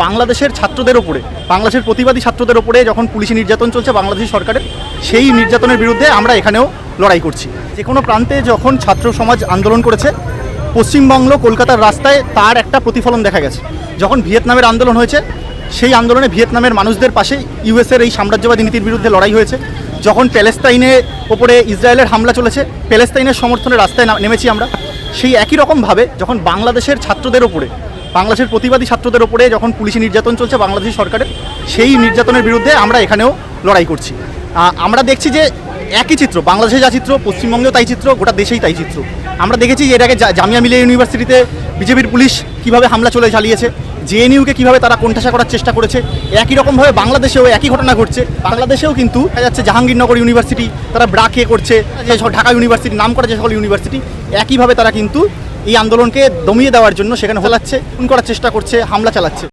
বাংলাদেশের ছাত্রদের ওপরে, বাংলাদেশের প্রতিবাদী ছাত্রদের ওপরে যখন পুলিশি নির্যাতন চলছে বাংলাদেশি সরকারের, সেই নির্যাতনের বিরুদ্ধে আমরা এখানেও লড়াই করছি। যে কোনো প্রান্তে যখন ছাত্র সমাজ আন্দোলন করেছে, পশ্চিমবঙ্গ কলকাতার রাস্তায় তার একটা প্রতিফলন দেখা গেছে। যখন ভিয়েতনামের আন্দোলন হয়েছে, সেই আন্দোলনে ভিয়েতনামের মানুষদের পাশে ইউএসের এই সাম্রাজ্যবাদী নীতির বিরুদ্ধে লড়াই হয়েছে। যখন প্যালেস্তাইনের ওপরে ইসরায়েলের হামলা চলেছে, প্যালেস্তাইনের সমর্থনে রাস্তায় নেমেছি আমরা। সেই একই রকমভাবে যখন বাংলাদেশের ছাত্রদের ওপরে, বাংলাদেশের প্রতিবাদী ছাত্রদের ওপরে যখন পুলিশি নির্যাতন চলছে বাংলাদেশি সরকারের, সেই নির্যাতনের বিরুদ্ধে আমরা এখানেও লড়াই করছি। আমরা দেখছি যে একই চিত্র, বাংলাদেশে যা চিত্র পশ্চিমবঙ্গেও তাই চিত্র, গোটা দেশেই তাই চিত্র। আমরা দেখেছি যে এর আগে জামিয়া মিলিয়া ইউনিভার্সিটিতে বিজেপির পুলিশ কীভাবে হামলা চালিয়েছে, জেএনইউকে কীভাবে তারা কোণঠাসা করার চেষ্টা করেছে। একই রকমভাবে বাংলাদেশেও একই ঘটনা ঘটছে। বাংলাদেশেও কিন্তু দেখা যাচ্ছে জাহাঙ্গীরনগর ইউনিভার্সিটি তারা ব্রাকে করছে, যে ঢাকা ইউনিভার্সিটি নাম করা যে সকল ইউনিভার্সিটি, একইভাবে তারা কিন্তু এই আন্দোলনকে দমিয়ে দেওয়ার জন্য সেখানে হলাচ্ছে, খুন করার চেষ্টা করছে, হামলা চালাচ্ছে।